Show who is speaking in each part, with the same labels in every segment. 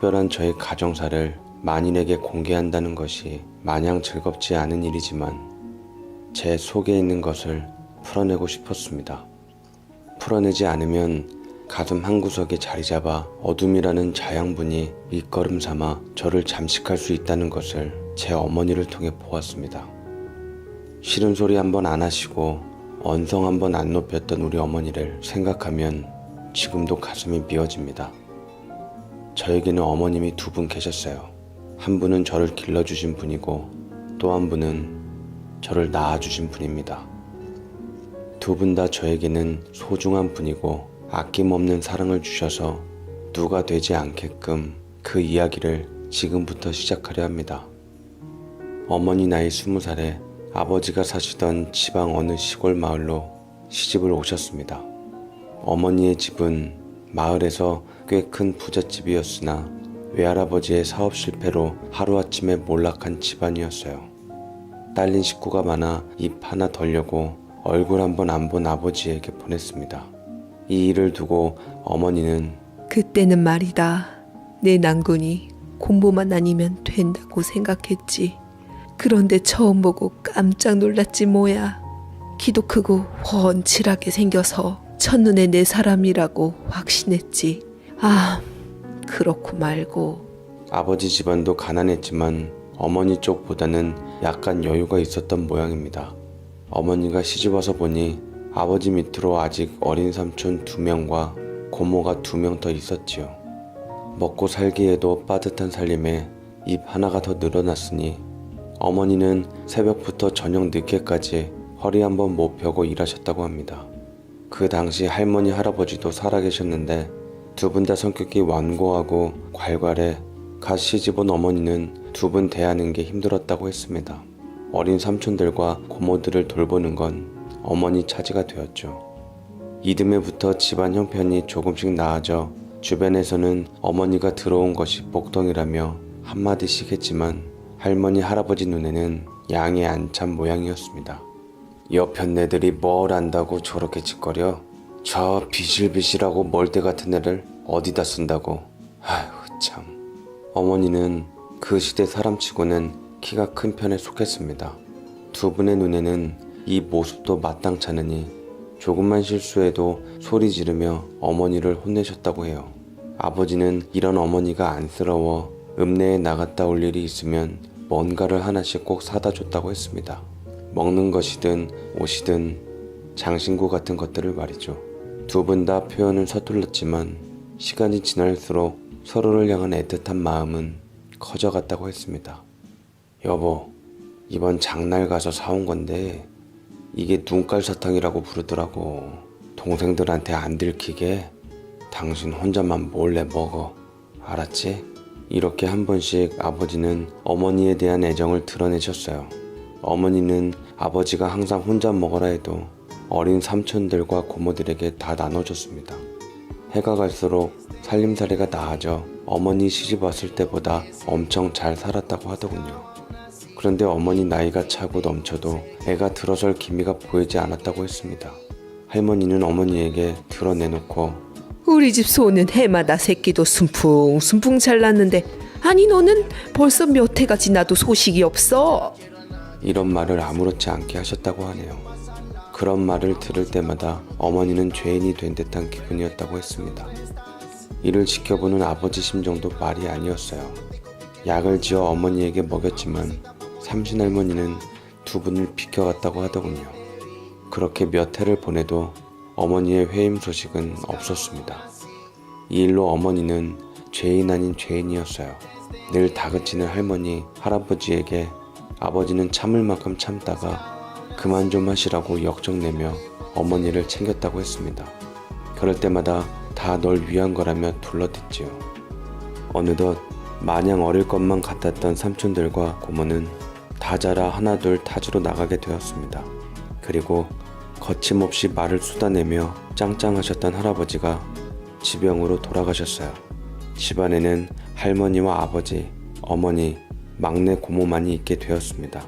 Speaker 1: 특별한 저의 가정사를 만인에게 공개한다는 것이 마냥 즐겁지 않은 일이지만 제 속에 있는 것을 풀어내고 싶었습니다. 풀어내지 않으면 가슴 한구석에 자리잡아 어둠이라는 자양분이 밑거름 삼아 저를 잠식할 수 있다는 것을 제 어머니를 통해 보았습니다. 싫은 소리 한번 안 하시고 언성 한번 안 높였던 우리 어머니를 생각하면 지금도 가슴이 미어집니다. 저에게는 어머님이 두 분 계셨어요. 한 분은 저를 길러주신 분이고 또 한 분은 저를 낳아주신 분입니다. 두 분 다 저에게는 소중한 분이고 아낌없는 사랑을 주셔서 누가 되지 않게끔 그 이야기를 지금부터 시작하려 합니다. 어머니 나이 20살에 아버지가 사시던 지방 어느 시골 마을로 시집을 오셨습니다. 어머니의 집은 마을에서 꽤 큰 부잣집이었으나 외할아버지의 사업 실패로 하루아침에 몰락한 집안이었어요. 딸린 식구가 많아 입 하나 덜려고 얼굴 한번 안 본 아버지에게 보냈습니다. 이 일을 두고 어머니는
Speaker 2: 그때는 말이다. 내 난군이 공부만 아니면 된다고 생각했지. 그런데 처음 보고 깜짝 놀랐지 뭐야. 키도 크고 훤칠하게 생겨서 첫눈에 내 사람이라고 확신했지. 아, 그렇고 말고.
Speaker 1: 아버지 집안도 가난했지만 어머니 쪽보다는 약간 여유가 있었던 모양입니다. 어머니가 시집와서 보니 아버지 밑으로 아직 어린 삼촌 2명과 고모가 2명 더 있었지요. 먹고 살기에도 빠듯한 살림에 입 하나가 더 늘어났으니 어머니는 새벽부터 저녁 늦게까지 허리 한번 못 펴고 일하셨다고 합니다. 그 당시 할머니 할아버지도 살아계셨는데 두 분 다 성격이 완고하고 괄괄해 갓 시집온 어머니는 두 분 대하는 게 힘들었다고 했습니다. 어린 삼촌들과 고모들을 돌보는 건 어머니 차지가 되었죠. 이듬해부터 집안 형편이 조금씩 나아져 주변에서는 어머니가 들어온 것이 복덩이라며 한마디씩 했지만 할머니 할아버지 눈에는 양이 안 찬 모양이었습니다. 옆편 애들이 뭘 안다고 저렇게 짓거려? 저 비실비실하고 멀대 같은 애를 어디다 쓴다고? 아휴 참. 어머니는 그 시대 사람치고는 키가 큰 편에 속했습니다. 두 분의 눈에는 이 모습도 마땅찮으니 조금만 실수해도 소리 지르며 어머니를 혼내셨다고 해요. 아버지는 이런 어머니가 안쓰러워 읍내에 나갔다 올 일이 있으면 뭔가를 하나씩 꼭 사다 줬다고 했습니다. 먹는 것이든 옷이든 장신구 같은 것들을 말이죠. 두 분 다 표현은 서툴렀지만 시간이 지날수록 서로를 향한 애틋한 마음은 커져갔다고 했습니다. 여보, 이번 장날 가서 사온 건데 이게 눈깔 사탕이라고 부르더라고. 동생들한테 안 들키게 당신 혼자만 몰래 먹어. 알았지? 이렇게 한 번씩 아버지는 어머니에 대한 애정을 드러내셨어요. 어머니는 아버지가 항상 혼자 먹어라 해도 어린 삼촌들과 고모들에게 다 나눠줬습니다. 해가 갈수록 살림살이가 나아져 어머니 시집 왔을 때보다 엄청 잘 살았다고 하더군요. 그런데 어머니 나이가 차고 넘쳐도 애가 들어설 기미가 보이지 않았다고 했습니다. 할머니는 어머니에게 드러내놓고
Speaker 2: 우리 집 소는 해마다 새끼도 순풍순풍 잘 낳는데 아니 너는 벌써 몇 해가 지나도 소식이 없어?
Speaker 1: 이런 말을 아무렇지 않게 하셨다고 하네요. 그런 말을 들을 때마다 어머니는 죄인이 된 듯한 기분이었다고 했습니다. 이를 지켜보는 아버지 심정도 말이 아니었어요. 약을 지어 어머니에게 먹였지만 삼신할머니는 두 분을 비켜갔다고 하더군요. 그렇게 몇 해를 보내도 어머니의 회임 소식은 없었습니다. 이 일로 어머니는 죄인 아닌 죄인이었어요. 늘 다그치는 할머니, 할아버지에게 아버지는 참을 만큼 참다가 그만 좀 하시라고 역정내며 어머니를 챙겼다고 했습니다. 그럴 때마다 다 널 위한 거라며 둘러댔지요. 어느덧 마냥 어릴 것만 같았던 삼촌들과 고모는 다 자라 하나둘 타주로 나가게 되었습니다. 그리고 거침없이 말을 쏟아내며 짱짱하셨던 할아버지가 지병으로 돌아가셨어요. 집안에는 할머니와 아버지, 어머니, 막내 고모만이 있게 되었습니다.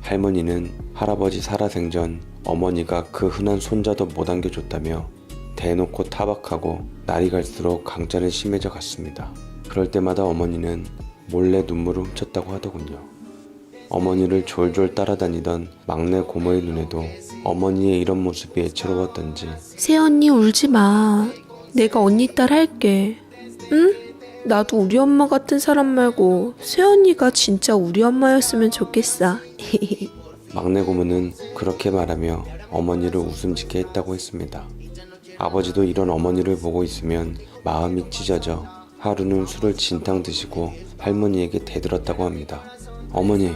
Speaker 1: 할머니는 할아버지 살아생전 어머니가 그 흔한 손자도 못 안겨줬다며 대놓고 타박하고 날이 갈수록 강자는 심해져 갔습니다. 그럴 때마다 어머니는 몰래 눈물을 훔쳤다고 하더군요. 어머니를 졸졸 따라다니던 막내 고모의 눈에도 어머니의 이런 모습이 애처로웠던지
Speaker 2: 새언니 울지 마. 내가 언니 딸 할게. 응? 나도 우리 엄마 같은 사람 말고 새언니가 진짜 우리 엄마였으면 좋겠어.
Speaker 1: 막내 고모는 그렇게 말하며 어머니를 웃음 짓게 했다고 했습니다. 아버지도 이런 어머니를 보고 있으면 마음이 찢어져 하루는 술을 진탕 드시고 할머니에게 대들었다고 합니다. 어머니,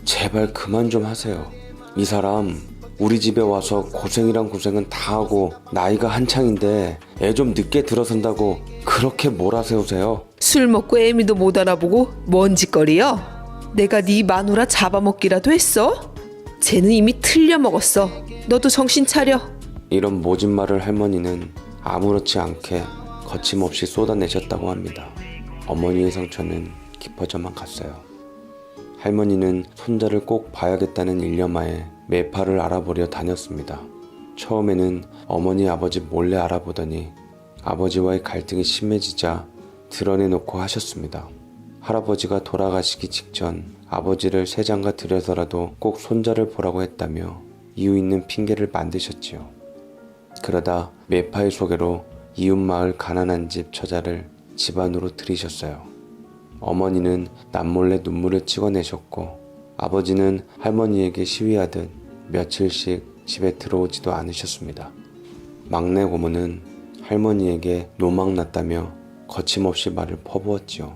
Speaker 1: 제발 그만 좀 하세요. 이 사람 우리 집에 와서 고생이란 고생은 다 하고 나이가 한창인데 애 좀 늦게 들어선다고 그렇게 몰아세우세요.
Speaker 2: 술 먹고 애미도 못 알아보고 뭔 짓거리여? 내가 네 마누라 잡아먹기라도 했어? 쟤는 이미 틀려먹었어. 너도 정신 차려.
Speaker 1: 이런 모진 말을 할머니는 아무렇지 않게 거침없이 쏟아내셨다고 합니다. 어머니의 상처는 깊어져만 갔어요. 할머니는 손자를 꼭 봐야겠다는 일념하에 매파를 알아보려 다녔습니다. 처음에는 어머니 아버지 몰래 알아보더니 아버지와의 갈등이 심해지자 드러내놓고 하셨습니다. 할아버지가 돌아가시기 직전 아버지를 새 장가 들여서라도 꼭 손자를 보라고 했다며 이유 있는 핑계를 만드셨지요. 그러다 매파의 소개로 이웃마을 가난한 집 처자를 집안으로 들이셨어요. 어머니는 남몰래 눈물을 찍어내셨고 아버지는 할머니에게 시위하듯 며칠씩 집에 들어오지도 않으셨습니다. 막내 고모는 할머니에게 노망났다며 거침없이 말을 퍼부었지요.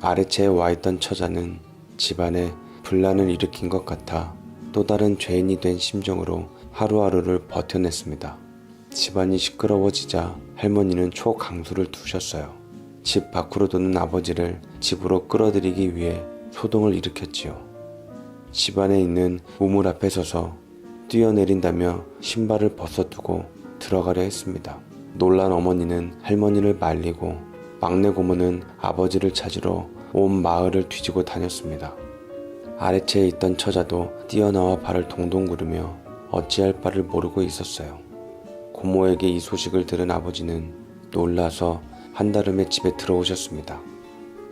Speaker 1: 아래채에 와있던 처자는 집안에 분란을 일으킨 것 같아 또 다른 죄인이 된 심정으로 하루하루를 버텨냈습니다. 집안이 시끄러워지자 할머니는 초강수를 두셨어요. 집 밖으로 도는 아버지를 집으로 끌어들이기 위해 소동을 일으켰지요. 집안에 있는 우물 앞에 서서 뛰어내린다며 신발을 벗어두고 들어가려 했습니다. 놀란 어머니는 할머니를 말리고 막내 고모는 아버지를 찾으러 온 마을을 뒤지고 다녔습니다. 아래채에 있던 처자도 뛰어나와 발을 동동 구르며 어찌할 바를 모르고 있었어요. 고모에게 이 소식을 들은 아버지는 놀라서 한달음에 집에 들어오셨습니다.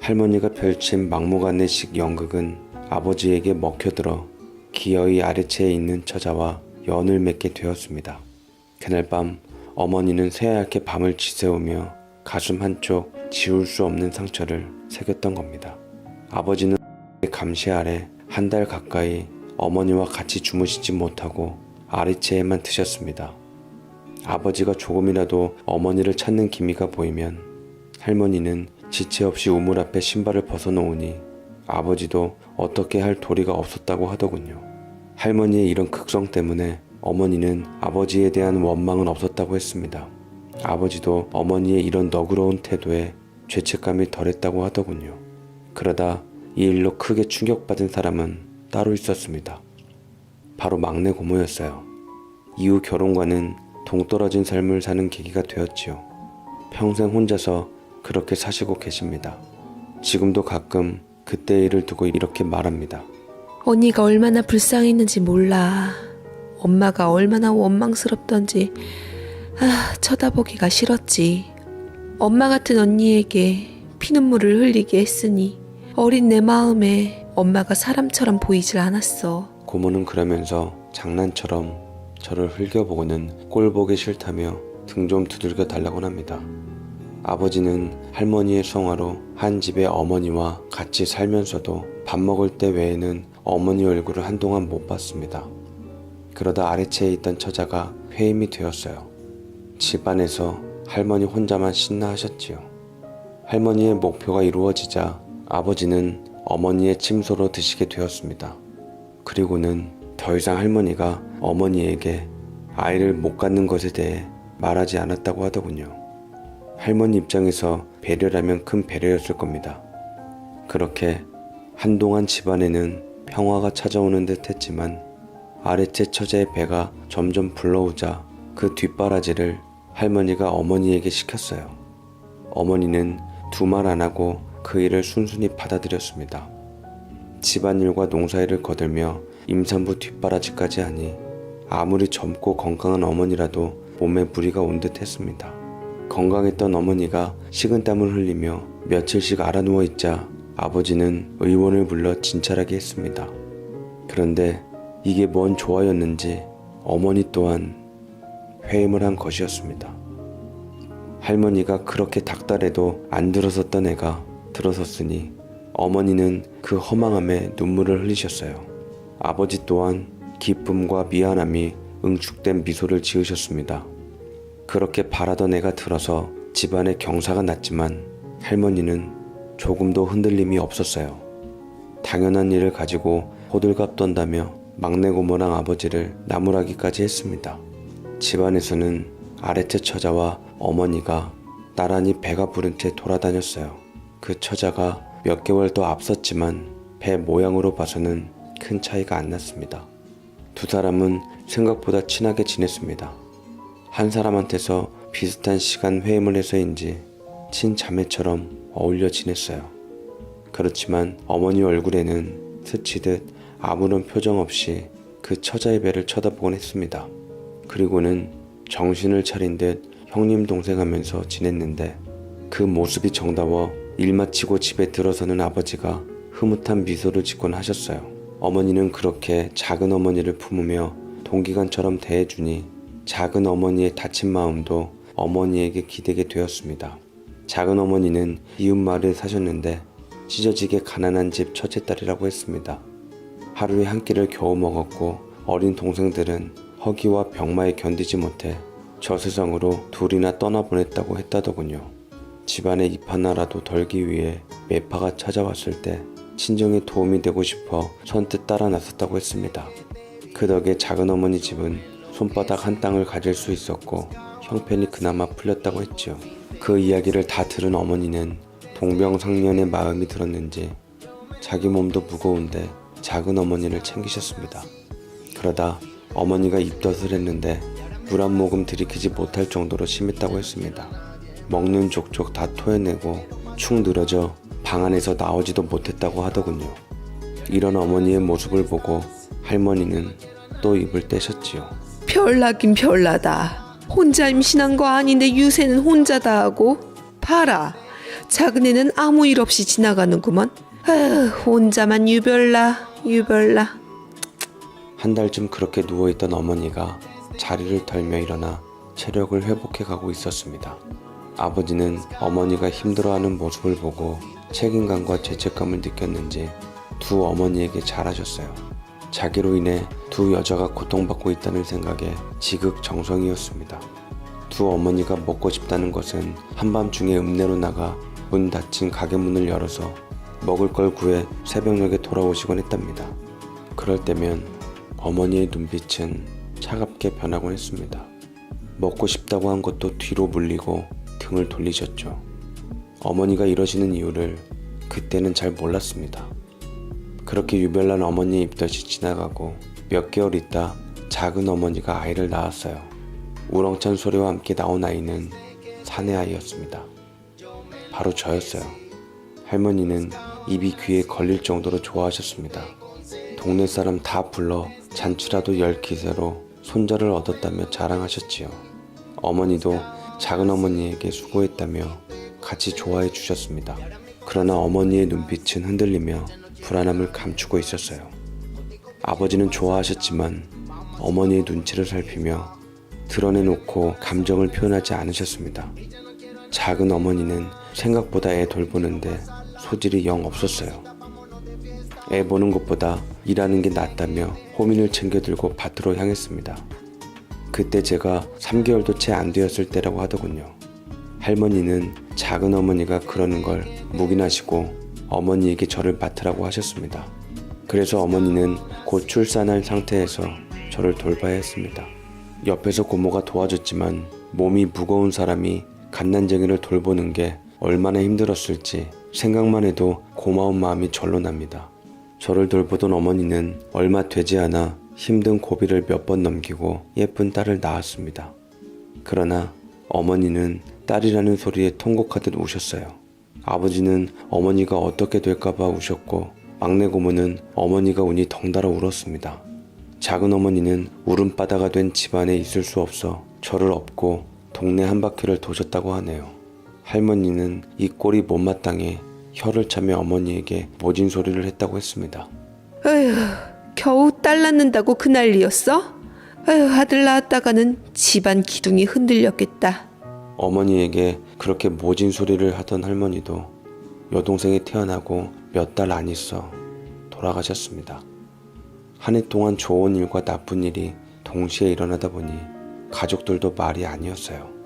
Speaker 1: 할머니가 펼친 막무가내식 연극은 아버지에게 먹혀들어 기어이 아래채에 있는 처자와 연을 맺게 되었습니다. 그날 밤 어머니는 새하얗게 밤을 지새우며 가슴 한쪽 지울 수 없는 상처를 새겼던 겁니다. 아버지는 감시 아래 한 달 가까이 어머니와 같이 주무시지 못하고 아래채에만 드셨습니다. 아버지가 조금이라도 어머니를 찾는 기미가 보이면 할머니는 지체 없이 우물 앞에 신발을 벗어놓으니 아버지도 어떻게 할 도리가 없었다고 하더군요. 할머니의 이런 극성 때문에 어머니는 아버지에 대한 원망은 없었다고 했습니다. 아버지도 어머니의 이런 너그러운 태도에 죄책감이 덜했다고 하더군요. 그러다 이 일로 크게 충격받은 사람은 따로 있었습니다. 바로 막내 고모였어요. 이후 결혼과는 동떨어진 삶을 사는 계기가 되었지요. 평생 혼자서 그렇게 사시고 계십니다. 지금도 가끔 그때의 일을 두고 이렇게 말합니다.
Speaker 2: 언니가 얼마나 불쌍했는지 몰라. 엄마가 얼마나 원망스럽던지 쳐다보기가 싫었지. 엄마 같은 언니에게 피눈물을 흘리게 했으니 어린 내 마음에 엄마가 사람처럼 보이질 않았어.
Speaker 1: 고모는 그러면서 장난처럼 저를 흘겨보고는 꼴 보기 싫다며 등 좀 두들겨 달라곤 합니다. 아버지는 할머니의 성화로 한 집의 어머니와 같이 살면서도 밥 먹을 때 외에는 어머니 얼굴을 한동안 못 봤습니다. 그러다 아래채에 있던 처자가 회임이 되었어요. 집안에서 할머니 혼자만 신나 하셨지요. 할머니의 목표가 이루어지자 아버지는 어머니의 침소로 드시게 되었습니다. 그리고는 더 이상 할머니가 어머니에게 아이를 못 갖는 것에 대해 말하지 않았다고 하더군요. 할머니 입장에서 배려라면 큰 배려였을 겁니다. 그렇게 한동안 집안에는 평화가 찾아오는 듯 했지만 아래채 처자의 배가 점점 불러오자 그 뒷바라지를 할머니가 어머니에게 시켰어요. 어머니는 두 말 안 하고 그 일을 순순히 받아들였습니다. 집안일과 농사일을 거들며 임산부 뒷바라지까지 하니 아무리 젊고 건강한 어머니라도 몸에 무리가 온 듯 했습니다. 건강했던 어머니가 식은땀을 흘리며 며칠씩 알아누워 있자 아버지는 의원을 불러 진찰하게 했습니다. 그런데 이게 뭔 조화였는지 어머니 또한 회임을 한 것이었습니다. 할머니가 그렇게 닥달해도 안 들어섰던 애가 들어섰으니 어머니는 그 허망함에 눈물을 흘리셨어요. 아버지 또한 기쁨과 미안함이 응축된 미소를 지으셨습니다. 그렇게 바라던 애가 들어서 집안에 경사가 났지만 할머니는 조금도 흔들림이 없었어요. 당연한 일을 가지고 호들갑 떤다며 막내 고모랑 아버지를 나무라기까지 했습니다. 집안에서는 아래째 처자와 어머니가 나란히 배가 부른 채 돌아다녔어요. 그 처자가 몇 개월 더 앞섰지만 배 모양으로 봐서는 큰 차이가 안 났습니다. 두 사람은 생각보다 친하게 지냈습니다. 한 사람한테서 비슷한 시간 회임을 해서인지 친자매처럼 어울려 지냈어요. 그렇지만 어머니 얼굴에는 스치듯 아무런 표정 없이 그 처자의 배를 쳐다보곤 했습니다. 그리고는 정신을 차린 듯 형님 동생 하면서 지냈는데 그 모습이 정다워 일 마치고 집에 들어서는 아버지가 흐뭇한 미소를 짓곤 하셨어요. 어머니는 그렇게 작은 어머니를 품으며 동기간처럼 대해주니 작은 어머니의 다친 마음도 어머니에게 기대게 되었습니다. 작은 어머니는 이웃마을에 사셨는데 찢어지게 가난한 집 첫째 딸이라고 했습니다. 하루에 한 끼를 겨우 먹었고 어린 동생들은 허기와 병마에 견디지 못해 저 세상으로 둘이나 떠나보냈다고 했다더군요. 집안에 잎 하나라도 덜기 위해 매파가 찾아왔을 때 친정에 도움이 되고 싶어 선뜻 따라 나섰다고 했습니다. 그 덕에 작은 어머니 집은 손바닥 한 땅을 가질 수 있었고 형편이 그나마 풀렸다고 했죠. 그 이야기를 다 들은 어머니는 동병상련의 마음이 들었는지 자기 몸도 무거운데 작은 어머니를 챙기셨습니다. 그러다 어머니가 입덧을 했는데 물 한 모금 들이키지 못할 정도로 심했다고 했습니다. 먹는 족족 다 토해내고 축 늘어져 방 안에서 나오지도 못했다고 하더군요. 이런 어머니의 모습을 보고 할머니는 또 입을 떼셨지요.
Speaker 2: 별나긴 별나다. 혼자 임신한 거 아닌데 유세는 혼자다 하고 봐라. 작은 애는 아무 일 없이 지나가는구먼. 혼자만 유별나.
Speaker 1: 한 달쯤 그렇게 누워있던 어머니가 자리를 털며 일어나 체력을 회복해가고 있었습니다. 아버지는 어머니가 힘들어하는 모습을 보고 책임감과 죄책감을 느꼈는지 두 어머니에게 잘하셨어요. 자기로 인해 두 여자가 고통받고 있다는 생각에 지극정성이었습니다. 두 어머니가 먹고 싶다는 것은 한밤중에 읍내로 나가 문 닫힌 가게 문을 열어서 먹을 걸 구해 새벽녘에 돌아오시곤 했답니다. 그럴 때면 어머니의 눈빛은 차갑게 변하곤 했습니다. 먹고 싶다고 한 것도 뒤로 물리고 등을 돌리셨죠. 어머니가 이러시는 이유를 그때는 잘 몰랐습니다. 그렇게 유별난 어머니의 입덧이 지나가고 몇 개월 있다 작은 어머니가 아이를 낳았어요. 우렁찬 소리와 함께 나온 아이는 사내 아이였습니다. 바로 저였어요. 할머니는 입이 귀에 걸릴 정도로 좋아하셨습니다. 동네 사람 다 불러 잔치라도 열 기세로 손자를 얻었다며 자랑하셨지요. 어머니도 작은 어머니에게 수고했다며 같이 좋아해 주셨습니다. 그러나 어머니의 눈빛은 흔들리며 불안함을 감추고 있었어요. 아버지는 좋아하셨지만 어머니의 눈치를 살피며 드러내놓고 감정을 표현하지 않으셨습니다. 작은 어머니는 생각보다 애 돌보는데 소질이 영 없었어요. 애 보는 것보다 일하는 게 낫다며 호민을 챙겨들고 밭으로 향했습니다. 그때 제가 3개월도 채 안 되었을 때라고 하더군요. 할머니는 작은 어머니가 그러는 걸 묵인하시고 어머니에게 저를 맡으라고 하셨습니다. 그래서 어머니는 곧 출산할 상태에서 저를 돌봐야 했습니다. 옆에서 고모가 도와줬지만 몸이 무거운 사람이 갓난쟁이를 돌보는 게 얼마나 힘들었을지 생각만 해도 고마운 마음이 절로 납니다. 저를 돌보던 어머니는 얼마 되지 않아 힘든 고비를 몇 번 넘기고 예쁜 딸을 낳았습니다. 그러나 어머니는 딸이라는 소리에 통곡하듯 우셨어요. 아버지는 어머니가 어떻게 될까봐 우셨고 막내 고모는 어머니가 운이 덩달아 울었습니다. 작은 어머니는 울음바다가 된 집안에 있을 수 없어 저를 업고 동네 한 바퀴를 도셨다고 하네요. 할머니는 이 꼴이 못마땅해 혀를 차며 어머니에게 모진 소리를 했다고 했습니다.
Speaker 2: 에휴, 겨우 딸 낳는다고 그 난리였어? 에휴, 아들 낳았다가는 집안 기둥이 흔들렸겠다.
Speaker 1: 어머니에게 그렇게 모진 소리를 하던 할머니도 여동생이 태어나고 몇 달 안 있어 돌아가셨습니다. 한 해 동안 좋은 일과 나쁜 일이 동시에 일어나다 보니 가족들도 말이 아니었어요.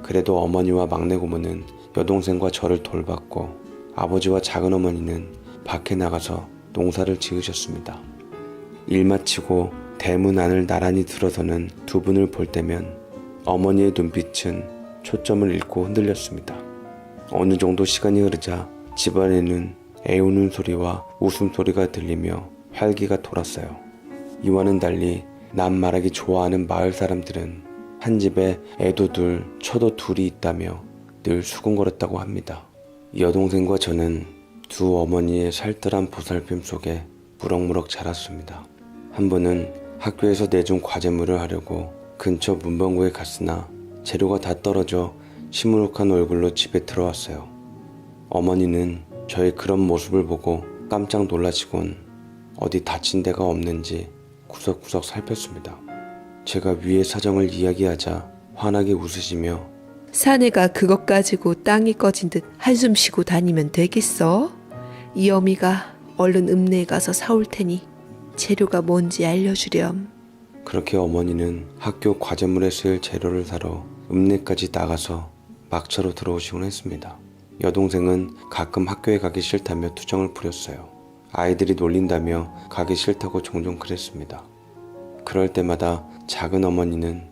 Speaker 1: 그래도 어머니와 막내 고모는 여동생과 저를 돌봤고 아버지와 작은어머니는 밖에 나가서 농사를 지으셨습니다. 일 마치고 대문 안을 나란히 들어서는 두 분을 볼 때면 어머니의 눈빛은 초점을 잃고 흔들렸습니다. 어느 정도 시간이 흐르자 집안에는 애우는 소리와 웃음소리가 들리며 활기가 돌았어요. 이와는 달리 남 말하기 좋아하는 마을 사람들은 한 집에 애도 둘, 처도 둘이 있다며 늘 수군거렸다고 합니다. 여동생과 저는 두 어머니의 살뜰한 보살핌 속에 무럭무럭 자랐습니다. 한 번은 학교에서 내준 과제물을 하려고 근처 문방구에 갔으나 재료가 다 떨어져 시무룩한 얼굴로 집에 들어왔어요. 어머니는 저의 그런 모습을 보고 깜짝 놀라시곤 어디 다친 데가 없는지 구석구석 살폈습니다. 제가 위의 사정을 이야기하자 환하게 웃으시며
Speaker 2: 사내가 그것 가지고 땅이 꺼진 듯 한숨 쉬고 다니면 되겠어? 이 어미가 얼른 읍내에 가서 사올 테니 재료가 뭔지 알려주렴.
Speaker 1: 그렇게 어머니는 학교 과제물에 쓰일 재료를 사러 읍내까지 나가서 막차로 들어오시곤 했습니다. 여동생은 가끔 학교에 가기 싫다며 투정을 부렸어요. 아이들이 놀린다며 가기 싫다고 종종 그랬습니다. 그럴 때마다 작은 어머니는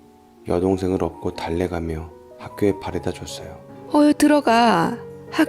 Speaker 1: 여동생을 업고 달래가며 학교에 바래다 줬어요.
Speaker 2: 들어가.